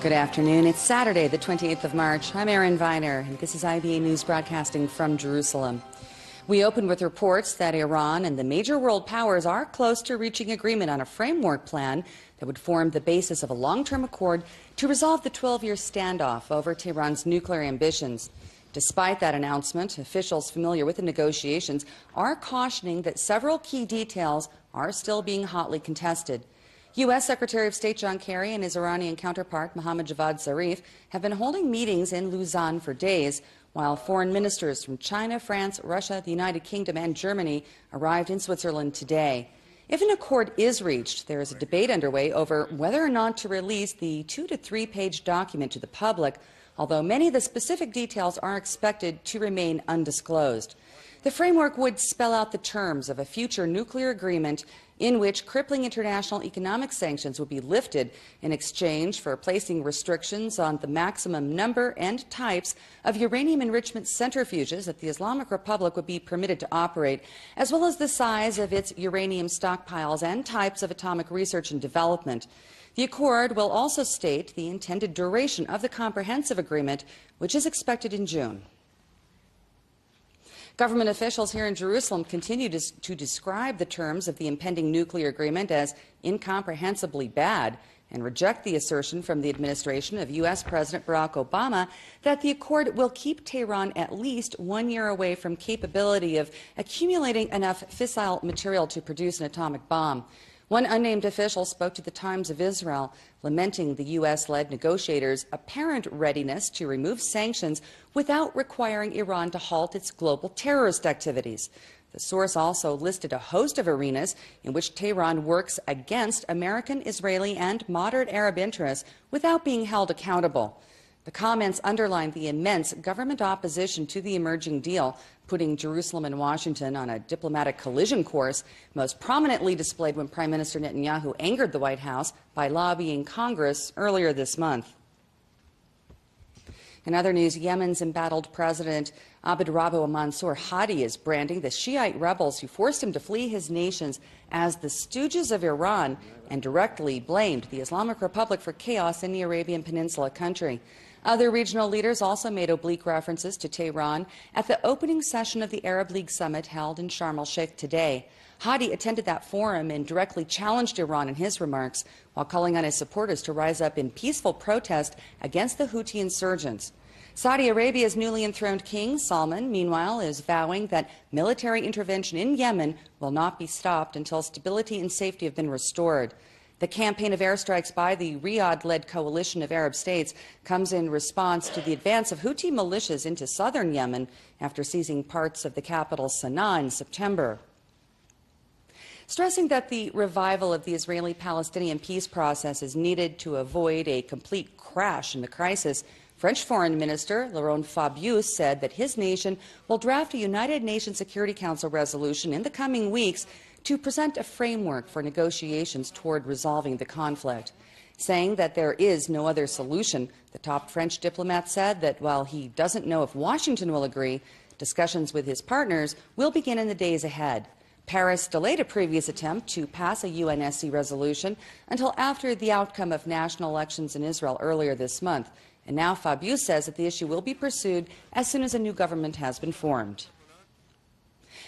Good afternoon. It's Saturday, the 28th of March. I'm Erin Viner, and this is IBA News broadcasting from Jerusalem. We open with reports that Iran and the major world powers are close to reaching agreement on a framework plan that would form the basis of a long-term accord to resolve the 12-year standoff over Tehran's nuclear ambitions. Despite that announcement, officials familiar with the negotiations are cautioning that several key details are still being hotly contested. U.S. Secretary of State John Kerry and his Iranian counterpart Mohammad Javad Zarif have been holding meetings in Lausanne for days, while foreign ministers from China, France, Russia, the United Kingdom and Germany arrived in Switzerland today. If an accord is reached, there is a debate underway over whether or not to release the 2- to 3-page document to the public, although many of the specific details are expected to remain undisclosed. The framework would spell out the terms of a future nuclear agreement in which crippling international economic sanctions would be lifted in exchange for placing restrictions on the maximum number and types of uranium enrichment centrifuges that the Islamic Republic would be permitted to operate, as well as the size of its uranium stockpiles and types of atomic research and development. The accord will also state the intended duration of the comprehensive agreement, which is expected in June. Government officials here in Jerusalem continue to describe the terms of the impending nuclear agreement as incomprehensibly bad and reject the assertion from the administration of U.S. President Barack Obama that the accord will keep Tehran at least 1 year away from capability of accumulating enough fissile material to produce an atomic bomb. One unnamed official spoke to the Times of Israel, lamenting the U.S.-led negotiators' apparent readiness to remove sanctions without requiring Iran to halt its global terrorist activities. The source also listed a host of arenas in which Tehran works against American, Israeli, and moderate Arab interests without being held accountable. The comments underlined the immense government opposition to the emerging deal, putting Jerusalem and Washington on a diplomatic collision course, most prominently displayed when Prime Minister Netanyahu angered the White House by lobbying Congress earlier this month. In other news, Yemen's embattled President Abdrabbu Mansour Hadi is branding the Shiite rebels who forced him to flee his nations as the stooges of Iran and directly blamed the Islamic Republic for chaos in the Arabian Peninsula country. Other regional leaders also made oblique references to Tehran at the opening session of the Arab League summit held in Sharm el-Sheikh today. Hadi attended that forum and directly challenged Iran in his remarks, while calling on his supporters to rise up in peaceful protest against the Houthi insurgents. Saudi Arabia's newly enthroned king, Salman, meanwhile, is vowing that military intervention in Yemen will not be stopped until stability and safety have been restored. The campaign of airstrikes by the Riyadh-led coalition of Arab states comes in response to the advance of Houthi militias into southern Yemen after seizing parts of the capital Sana'a in September. Stressing that the revival of the Israeli-Palestinian peace process is needed to avoid a complete crash in the crisis, French Foreign Minister Laurent Fabius said that his nation will draft a United Nations Security Council resolution in the coming weeks to present a framework for negotiations toward resolving the conflict. Saying that there is no other solution, the top French diplomat said that while he doesn't know if Washington will agree, discussions with his partners will begin in the days ahead. Paris delayed a previous attempt to pass a UNSC resolution until after the outcome of national elections in Israel earlier this month. And now Fabius says that the issue will be pursued as soon as a new government has been formed.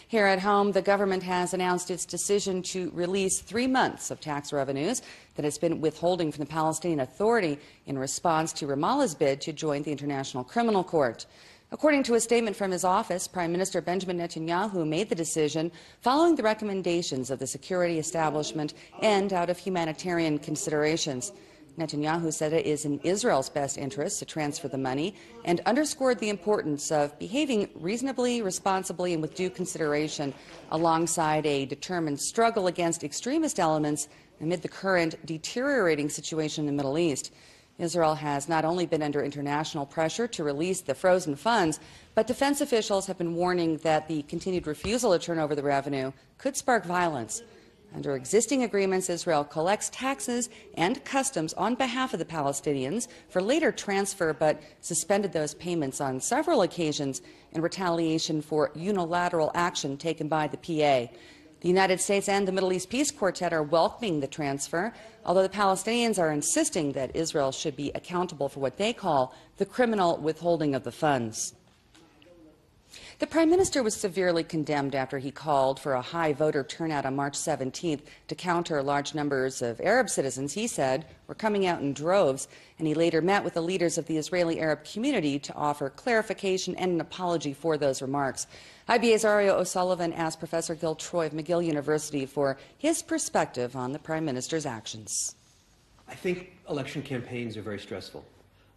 Here at home, the government has announced its decision to release 3 months of tax revenues that it's been withholding from the Palestinian Authority in response to Ramallah's bid to join the International Criminal Court. According to a statement from his office, Prime Minister Benjamin Netanyahu made the decision following the recommendations of the security establishment and out of humanitarian considerations. Netanyahu said it is in Israel's best interest to transfer the money and underscored the importance of behaving reasonably, responsibly, and with due consideration alongside a determined struggle against extremist elements amid the current deteriorating situation in the Middle East. Israel has not only been under international pressure to release the frozen funds, but defense officials have been warning that the continued refusal to turn over the revenue could spark violence. Under existing agreements, Israel collects taxes and customs on behalf of the Palestinians for later transfer, but suspended those payments on several occasions in retaliation for unilateral action taken by the PA. The United States and the Middle East Peace Quartet are welcoming the transfer, although the Palestinians are insisting that Israel should be accountable for what they call the criminal withholding of the funds. The Prime Minister was severely condemned after he called for a high voter turnout on March 17th to counter large numbers of Arab citizens, he said, were coming out in droves, and he later met with the leaders of the Israeli Arab community to offer clarification and an apology for those remarks. IBA's Ario O'Sullivan asked Professor Gil Troy of McGill University for his perspective on the Prime Minister's actions. I think election campaigns are very stressful.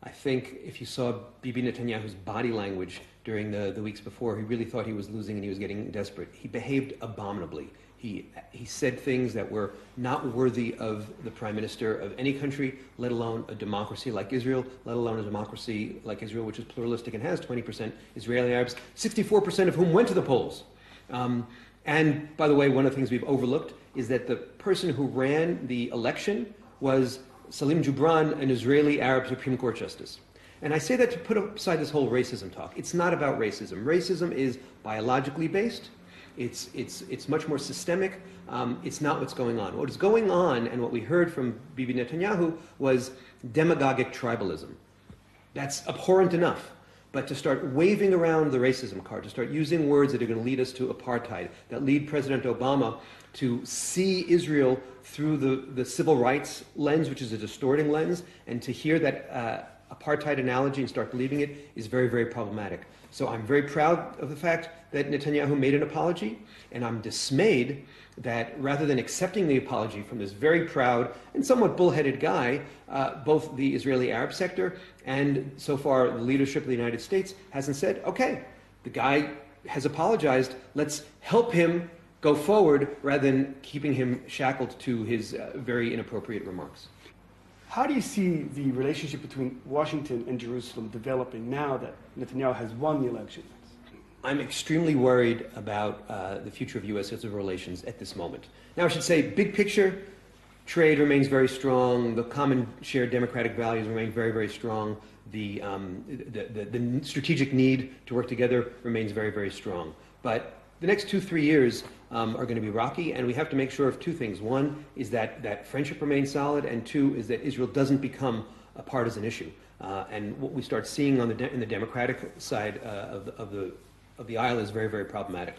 I think if you saw Bibi Netanyahu's body language during the weeks before, he really thought he was losing and he was getting desperate. He behaved abominably. He said things that were not worthy of the Prime Minister of any country, let alone a democracy like Israel, let alone a democracy like Israel, which is pluralistic and has 20% Israeli Arabs, 64% of whom went to the polls. And by the way, one of the things we've overlooked is that the person who ran the election was Salim Jubran, an Israeli Arab Supreme Court justice. And I say that to put aside this whole racism talk. It's not about racism. Racism is biologically based. It's much more systemic. It's not what's going on. What is going on, and what we heard from Bibi Netanyahu, was demagogic tribalism. That's abhorrent enough. But to start waving around the racism card, to start using words that are going to lead us to apartheid, that lead President Obama to see Israel through the civil rights lens, which is a distorting lens, and to hear that apartheid analogy and start believing it is very, very problematic. So I'm very proud of the fact that Netanyahu made an apology, and I'm dismayed that rather than accepting the apology from this very proud and somewhat bullheaded guy, both the Israeli Arab sector and so far the leadership of the United States hasn't said, okay, the guy has apologized, let's help him go forward rather than keeping him shackled to his very inappropriate remarks. How do you see the relationship between Washington and Jerusalem developing now that Netanyahu has won the election? I'm extremely worried about the future of U.S.-Israel relations at this moment. Now, I should say, big picture, trade remains very strong. The common shared democratic values remain very, very strong. The strategic need to work together remains very, very strong. But the next 2-3 years are going to be rocky, and we have to make sure of two things. One is that friendship remains solid, and two is that Israel doesn't become a partisan issue. And what we start seeing on in the democratic side of the aisle is very, very problematic.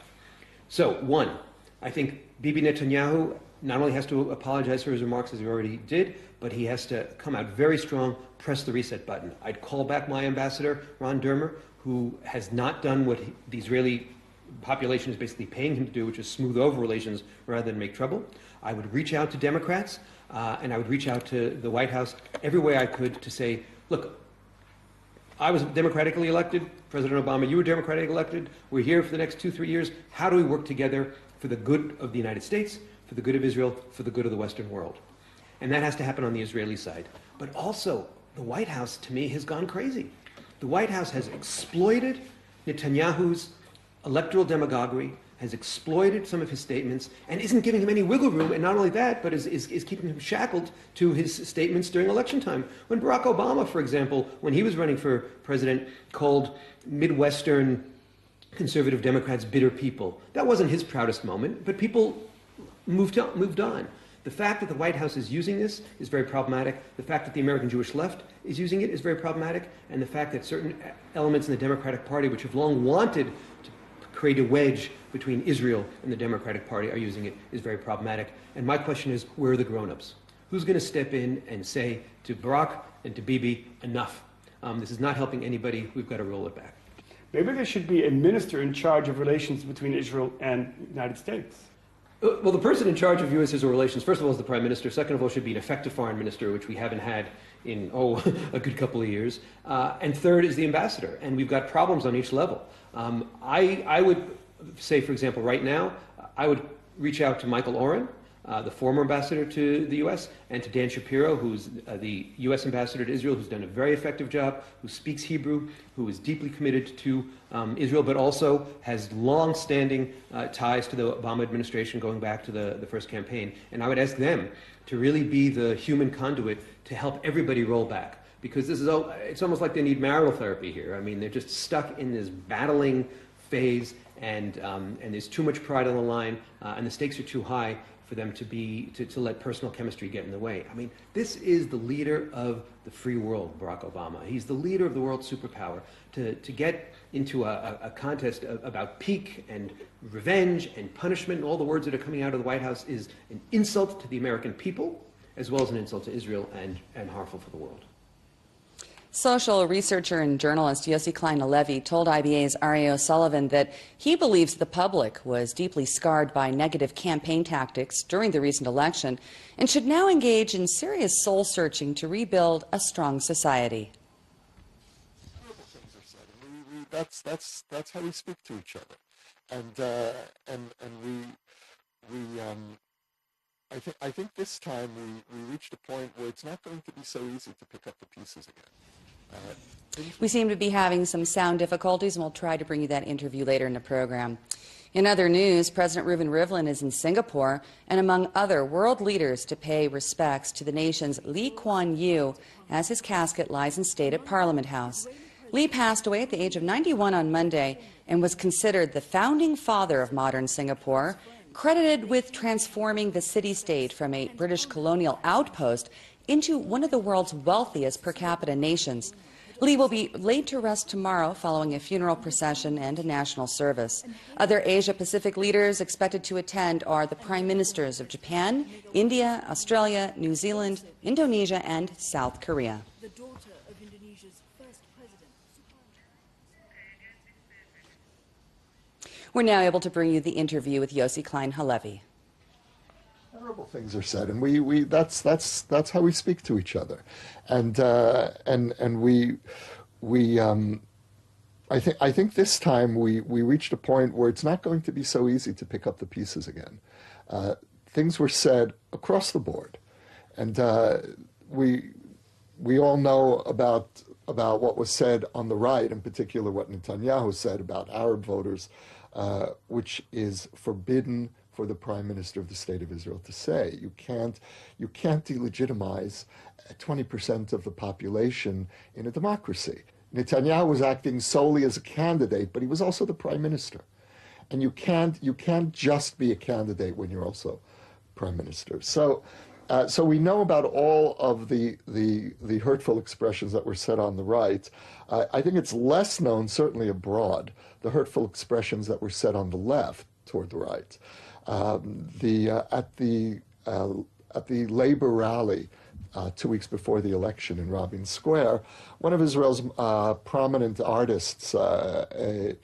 So, one, I think Bibi Netanyahu not only has to apologize for his remarks, as he already did, but he has to come out very strong, press the reset button. I'd call back my ambassador, Ron Dermer, who has not done what the Israeli population is basically paying him to do, which is smooth over relations rather than make trouble. I would reach out to Democrats, and I would reach out to the White House every way I could to say, look, I was democratically elected, President Obama, you were democratically elected, we're here for the next 2-3 years. How do we work together for the good of the United States, for the good of Israel, for the good of the Western world? And that has to happen on the Israeli side. But also, the White House, to me, has gone crazy. The White House has exploited Netanyahu's electoral demagoguery, has exploited some of his statements, and isn't giving him any wiggle room, and not only that, but is keeping him shackled to his statements during election time. When Barack Obama, for example, when he was running for president, called Midwestern conservative Democrats bitter people, that wasn't his proudest moment, but people moved on. The fact that the White House is using this is very problematic. The fact that the American Jewish left is using it is very problematic. And the fact that certain elements in the Democratic Party, which have long wanted to create a wedge between Israel and the Democratic Party, are using it is very problematic. And my question is, where are the grown-ups? Who's going to step in and say to Barack and to Bibi, enough? This is not helping anybody. We've got to roll it back. Maybe there should be a minister in charge of relations between Israel and the United States. Well, the person in charge of U.S.-Israel relations, first of all, is the Prime Minister. Second of all, should be an effective foreign minister, which we haven't had in, a good couple of years. And third is the ambassador. And we've got problems on each level. I would say, for example, right now, I would reach out to Michael Oren, the former ambassador to the U.S., and to Dan Shapiro, who's the U.S. ambassador to Israel, who's done a very effective job, who speaks Hebrew, who is deeply committed to Israel, but also has long-standing ties to the Obama administration going back to the first campaign. And I would ask them to really be the human conduit to help everybody roll back. Because this is, it's almost like they need marital therapy here. I mean, they're just stuck in this battling phase, and there's too much pride on the line, and the stakes are too high for them to let personal chemistry get in the way. I mean, this is the leader of the free world, Barack Obama. He's the leader of the world superpower. To get into a contest about pique and revenge and punishment and all the words that are coming out of the White House is an insult to the American people, as well as an insult to Israel and harmful for the world. Social researcher and journalist Yossi Klein Halevi told IBA's Ari O'Sullivan that he believes the public was deeply scarred by negative campaign tactics during the recent election and should now engage in serious soul-searching to rebuild a strong society. That's how we speak to each other, I think this time we reached a point where it's not going to be so easy to pick up the pieces again. We seem to be having some sound difficulties, and we'll try to bring you that interview later in the program. In other news, President Reuven Rivlin is in Singapore and among other world leaders to pay respects to the nation's Lee Kuan Yew as his casket lies in state at Parliament House. Lee passed away at the age of 91 on Monday and was considered the founding father of modern Singapore, credited with transforming the city-state from a British colonial outpost into one of the world's wealthiest per capita nations. Lee will be laid to rest tomorrow following a funeral procession and a national service. Other Asia-Pacific leaders expected to attend are the Prime Ministers of Japan, India, Australia, New Zealand, Indonesia, and South Korea. The daughter of Indonesia's first president. We're now able to bring you the interview with Yossi Klein Halevi. Terrible things are said, and that's how we speak to each other, and I think this time we reached a point where it's not going to be so easy to pick up the pieces again. Things were said across the board, and we all know about what was said on the right, in particular what Netanyahu said about Arab voters, which is forbidden for the Prime Minister of the State of Israel to say. You can't delegitimize 20% of the population in a democracy. Netanyahu was acting solely as a candidate, but he was also the Prime Minister. And you can't just be a candidate when you're also Prime Minister. So we know about all of the hurtful expressions that were said on the right. I think it's less known, certainly abroad, the hurtful expressions that were said on the left toward the right. At the labor rally 2 weeks before the election in Rabin Square, one of Israel's prominent artists made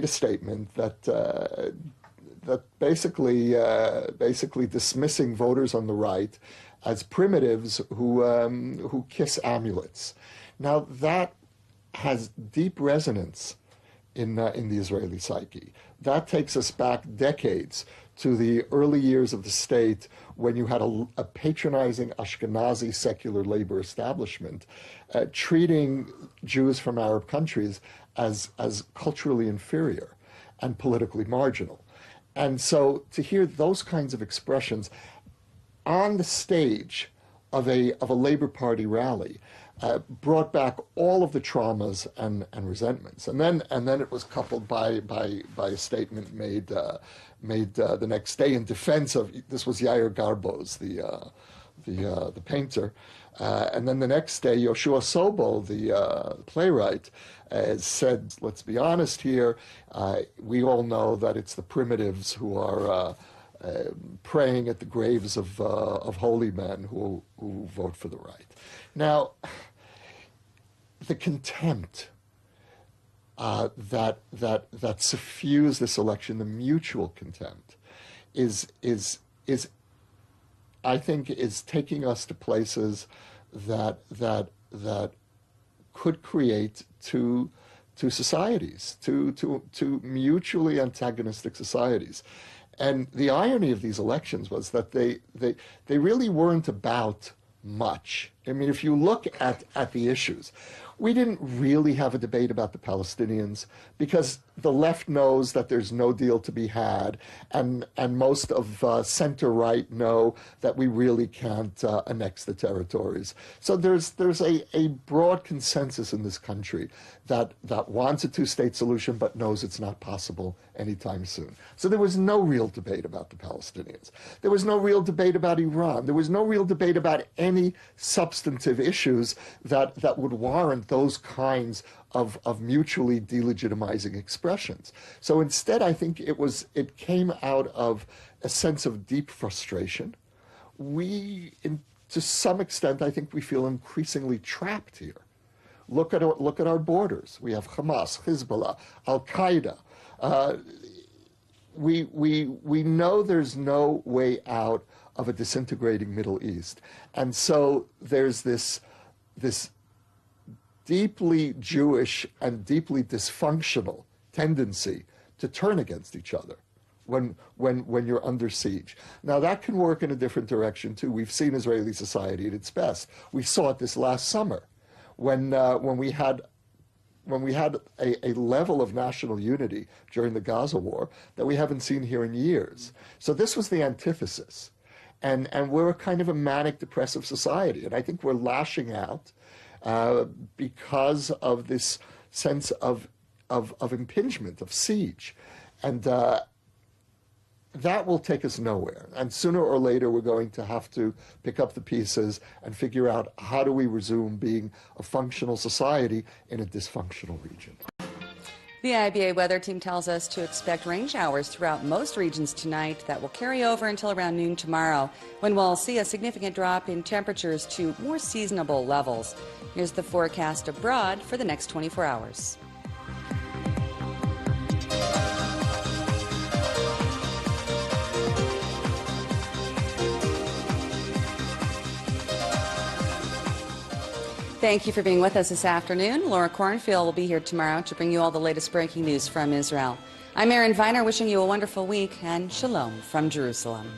a statement that basically dismissing voters on the right as primitives who kiss amulets. Now that has deep resonance in the Israeli psyche. That takes us back decades to the early years of the state when you had a patronizing Ashkenazi secular labor establishment treating Jews from Arab countries as culturally inferior and politically marginal. And so to hear those kinds of expressions on the stage of a Labor Party rally brought back all of the traumas and resentments, and then it was coupled by a statement made the next day in defense of, this was Yair Garbos, the painter, and then the next day Yoshua Sobol, the playwright, said, let's be honest here, we all know that it's the primitives who are praying at the graves of holy men who vote for the right. Now, the contempt that suffused this election, the mutual contempt, is I think is taking us to places that could create two societies, two mutually antagonistic societies. And the irony of these elections was that they really weren't about much I mean, if you look at the issues, we didn't really have a debate about the Palestinians because the left knows that there's no deal to be had, and most of center-right know that we really can't annex the territories. So there's a broad consensus in this country that wants a two-state solution but knows it's not possible anytime soon. So there was no real debate about the Palestinians. There was no real debate about Iran. There was no real debate about any substantive issues that would warrant those kinds of mutually delegitimizing expressions. So instead, I think it came out of a sense of deep frustration. To some extent, I think we feel increasingly trapped here. Look at our borders. We have Hamas, Hezbollah, Al Qaeda. We know there's no way out of a disintegrating Middle East, and so there's this deeply Jewish and deeply dysfunctional tendency to turn against each other when you're under siege. Now that can work in a different direction too. We've seen Israeli society at its best. We saw it this last summer when we had a level of national unity during the Gaza war that we haven't seen here in years. So this was the antithesis. And we're a kind of a manic depressive society. And I think we're lashing out because of this sense of impingement, of siege. And that will take us nowhere. And sooner or later, we're going to have to pick up the pieces and figure out how do we resume being a functional society in a dysfunctional region. The IBA weather team tells us to expect rain showers throughout most regions tonight that will carry over until around noon tomorrow, when we'll see a significant drop in temperatures to more seasonable levels. Here's the forecast abroad for the next 24 hours. Thank you for being with us this afternoon. Laura Cornfield will be here tomorrow to bring you all the latest breaking news from Israel. I'm Erin Viner, wishing you a wonderful week, and shalom from Jerusalem.